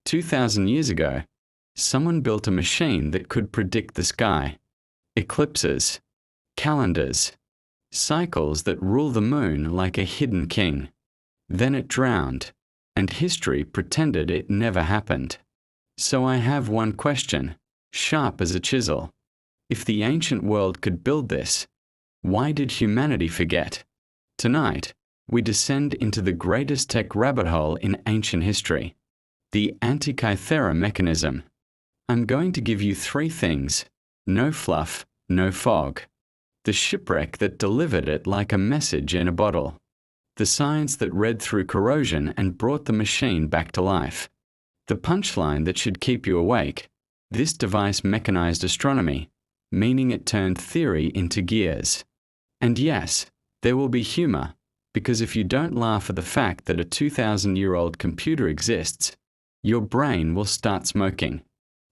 2,000 years ago, someone built a machine that could predict the sky, eclipses, calendars, cycles that rule the moon like a hidden king. Then it drowned, and history pretended it never happened. So I have one question, sharp as a chisel. If the ancient world could build this, why did humanity forget? Tonight, we descend into the greatest tech rabbit hole in ancient history, the Antikythera Mechanism. I'm going to give you 3 things: no fluff, no fog; the shipwreck that delivered it like a message in a bottle; the science that read through corrosion and brought the machine back to life; the punchline that should keep you awake: this device mechanized astronomy, meaning it turned theory into gears. And yes, there will be humor, because if you don't laugh at the fact that a 2,000-year-old computer exists, your brain will start smoking.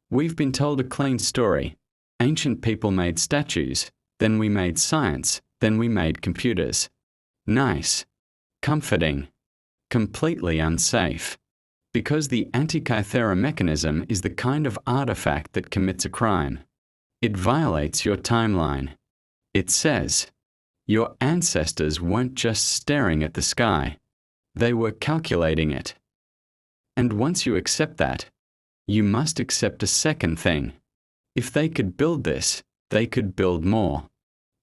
We've been told a clean story. Ancient people made statues, then we made science, then we made computers. Nice. Comforting. Completely unsafe. Because the Antikythera Mechanism is the kind of artifact that commits a crime. It violates your timeline. It says, your ancestors weren't just staring at the sky, they were calculating it. And once you accept that, you must accept a second thing. If they could build this, they could build more.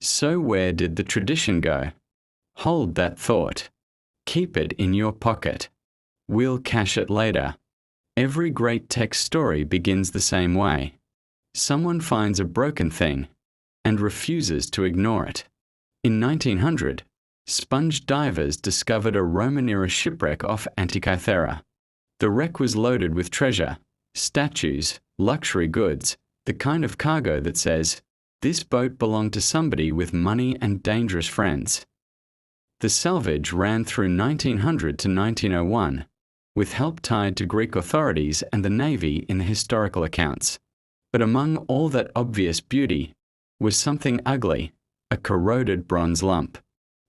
So where did the tradition go? Hold that thought. Keep it in your pocket. We'll cash it later. Every great tech story begins the same way. Someone finds a broken thing and refuses to ignore it. In 1900, sponge divers discovered a Roman-era shipwreck off Antikythera. The wreck was loaded with treasure, statues, luxury goods, the kind of cargo that says, this boat belonged to somebody with money and dangerous friends. The salvage ran through 1900 to 1901, with help tied to Greek authorities and the Navy in the historical accounts. But among all that obvious beauty was something ugly, a corroded bronze lump.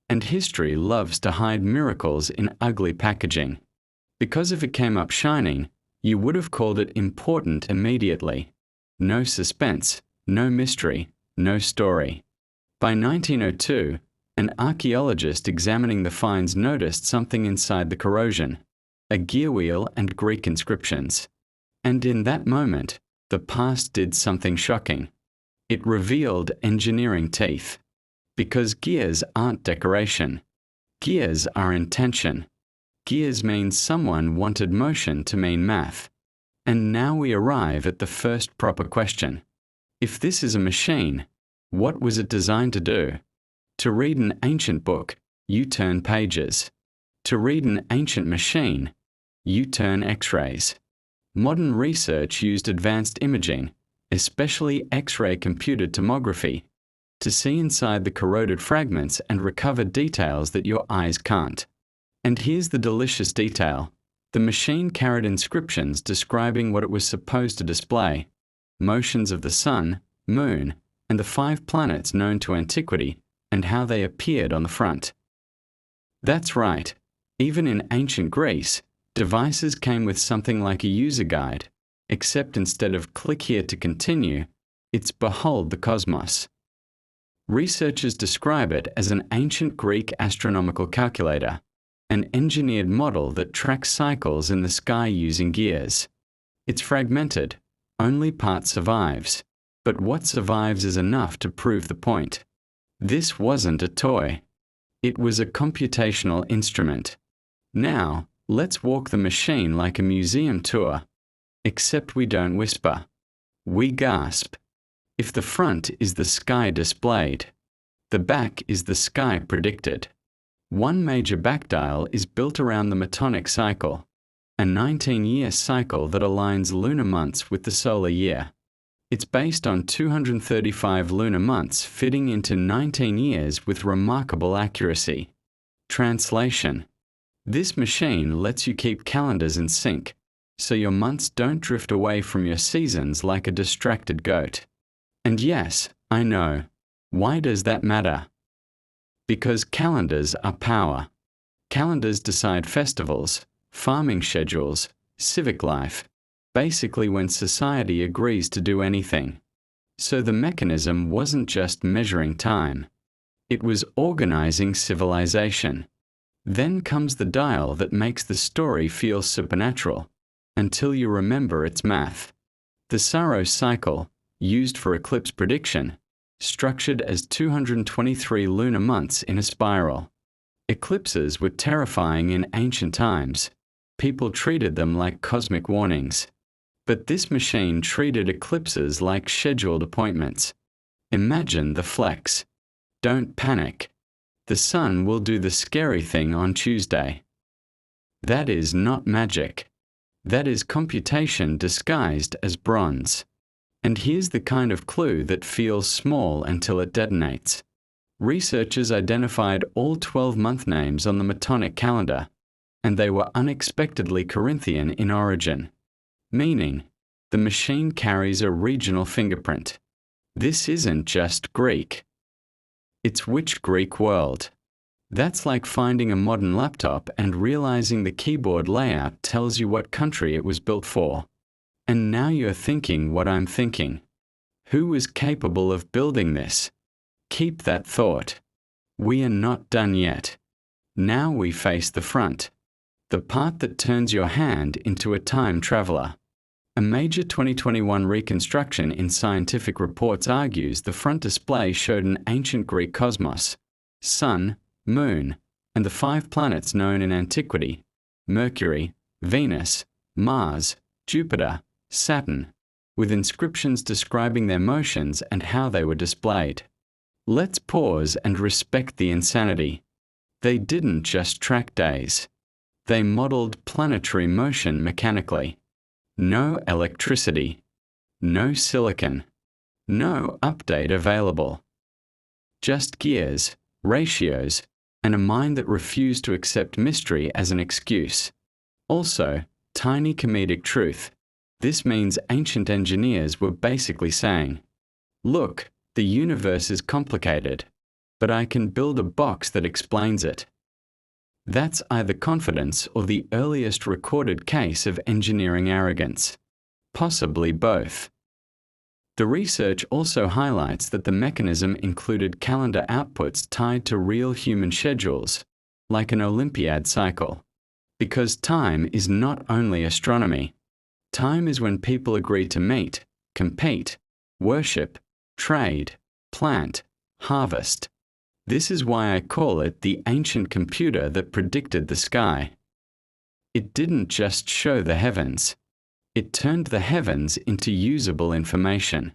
And history loves to hide miracles in ugly packaging. Because if it came up shining, you would have called it important immediately. No suspense, no mystery, no story. By 1902, an archaeologist examining the finds noticed something inside the corrosion, a gear wheel and Greek inscriptions. And in that moment, the past did something shocking. It revealed engineering teeth. Because gears aren't decoration. Gears are intention. Gears means someone wanted motion to mean math. And now we arrive at the first proper question. If this is a machine, what was it designed to do? To read an ancient book, you turn pages. To read an ancient machine, you turn X-rays. Modern research used advanced imaging, especially X-ray computed tomography, to see inside the corroded fragments and recover details that your eyes can't. And here's the delicious detail. The machine carried inscriptions describing what it was supposed to display: motions of the sun, moon, and the 5 planets known to antiquity, and how they appeared on the front. That's right. Even in ancient Greece, devices came with something like a user guide, except instead of click here to continue, it's behold the cosmos. Researchers describe it as an ancient Greek astronomical calculator, an engineered model that tracks cycles in the sky using gears. It's fragmented, only part survives, but what survives is enough to prove the point. This wasn't a toy. It was a computational instrument. Now, let's walk the machine like a museum tour. Except we don't whisper. We gasp. If the front is the sky displayed, the back is the sky predicted. One major backdial is built around the Metonic cycle, a 19-year cycle that aligns lunar months with the solar year. It's based on 235 lunar months fitting into 19 years with remarkable accuracy. Translation: this machine lets you keep calendars in sync, so your months don't drift away from your seasons like a distracted goat. And yes, I know. Why does that matter? Because calendars are power. Calendars decide festivals, farming schedules, civic life, basically when society agrees to do anything. So the mechanism wasn't just measuring time. It was organizing civilization. Then comes the dial that makes the story feel supernatural, until you remember its math. The Saros cycle, used for eclipse prediction, structured as 223 lunar months in a spiral. Eclipses were terrifying in ancient times. People treated them like cosmic warnings. But this machine treated eclipses like scheduled appointments. Imagine the flex. Don't panic. The sun will do the scary thing on Tuesday. That is not magic. That is computation disguised as bronze. And here's the kind of clue that feels small until it detonates. Researchers identified all 12-month names on the Metonic calendar, and they were unexpectedly Corinthian in origin, meaning the machine carries a regional fingerprint. This isn't just Greek. It's which Greek world? That's like finding a modern laptop and realizing the keyboard layout tells you what country it was built for. And now you're thinking what I'm thinking. Who was capable of building this? Keep that thought. We are not done yet. Now we face the front. The part that turns your hand into a time traveler. A major 2021 reconstruction in Scientific Reports argues the front display showed an ancient Greek cosmos, Sun, Moon, and the 5 planets known in antiquity: Mercury, Venus, Mars, Jupiter, Saturn, with inscriptions describing their motions and how they were displayed. Let's pause and respect the insanity. They didn't just track days. They modeled planetary motion mechanically. No electricity. No silicon. No update available. Just gears, ratios, and a mind that refused to accept mystery as an excuse. Also, tiny comedic truth. This means ancient engineers were basically saying, look, the universe is complicated, but I can build a box that explains it. That's either confidence or the earliest recorded case of engineering arrogance. Possibly both. The research also highlights that the mechanism included calendar outputs tied to real human schedules, like an Olympiad cycle. Because time is not only astronomy. Time is when people agree to meet, compete, worship, trade, plant, harvest. This is why I call it the ancient computer that predicted the sky. It didn't just show the heavens. It turned the heavens into usable information.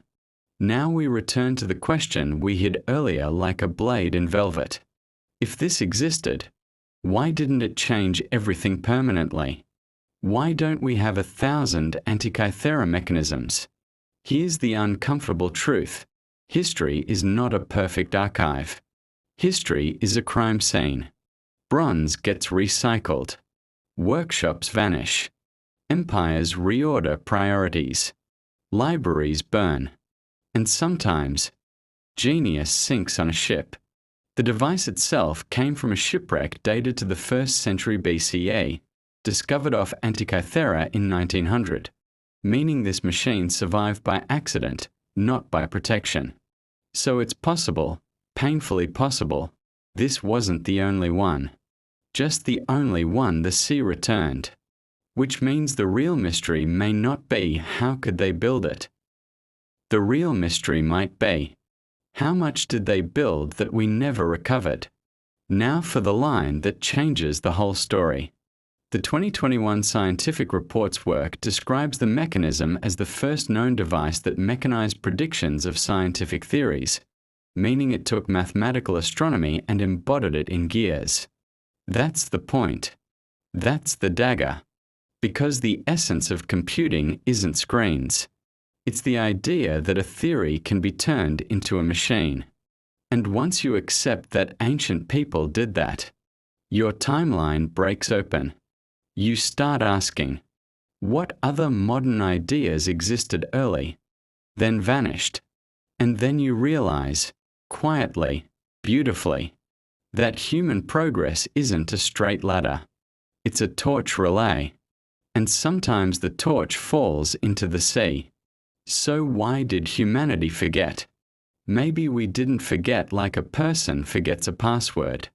Now we return to the question we hid earlier like a blade in velvet. If this existed, why didn't it change everything permanently? Why don't we have 1,000 Antikythera mechanisms? Here's the uncomfortable truth. History is not a perfect archive. History is a crime scene. Bronze gets recycled. Workshops vanish. Empires reorder priorities. Libraries burn. And sometimes, genius sinks on a ship. The device itself came from a shipwreck dated to the 1st century BCE, discovered off Antikythera in 1900, meaning this machine survived by accident, not by protection. So it's possible, painfully possible, this wasn't the only one. Just the only one the sea returned. Which means the real mystery may not be how could they build it. The real mystery might be, how much did they build that we never recovered? Now for the line that changes the whole story. The 2021 Scientific Reports work describes the mechanism as the first known device that mechanized predictions of scientific theories, meaning it took mathematical astronomy and embodied it in gears. That's the point. That's the dagger. Because the essence of computing isn't screens. It's the idea that a theory can be turned into a machine. And once you accept that ancient people did that, your timeline breaks open. You start asking, what other modern ideas existed early, then vanished? And then you realize, quietly, beautifully, that human progress isn't a straight ladder. It's a torch relay. and sometimes the torch falls into the sea. So why did humanity forget? Maybe we didn't forget like a person forgets a password.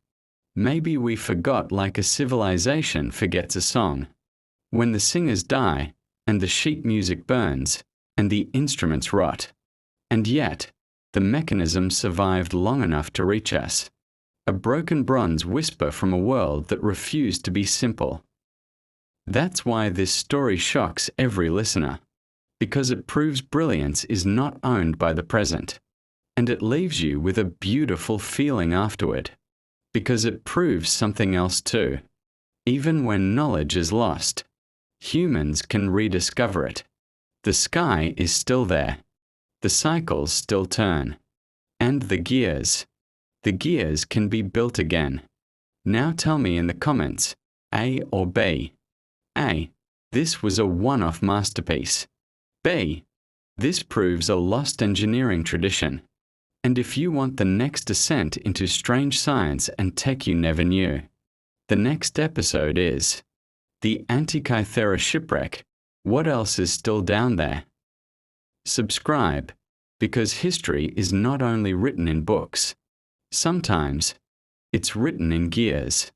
Maybe we forgot like a civilization forgets a song. When the singers die, and the sheet music burns, and the instruments rot. And yet, the mechanism survived long enough to reach us. A broken bronze whisper from a world that refused to be simple. That's why this story shocks every listener, because it proves brilliance is not owned by the present, and it leaves you with a beautiful feeling afterward, because it proves something else too. Even when knowledge is lost, humans can rediscover it. The sky is still there. The cycles still turn. And the gears can be built again. Now tell me in the comments, A or B. A. This was a one-off masterpiece. B. This proves a lost engineering tradition. And if you want the next descent into strange science and tech you never knew, the next episode is the Antikythera Shipwreck. What else is still down there? Subscribe, because history is not only written in books. Sometimes it's written in gears.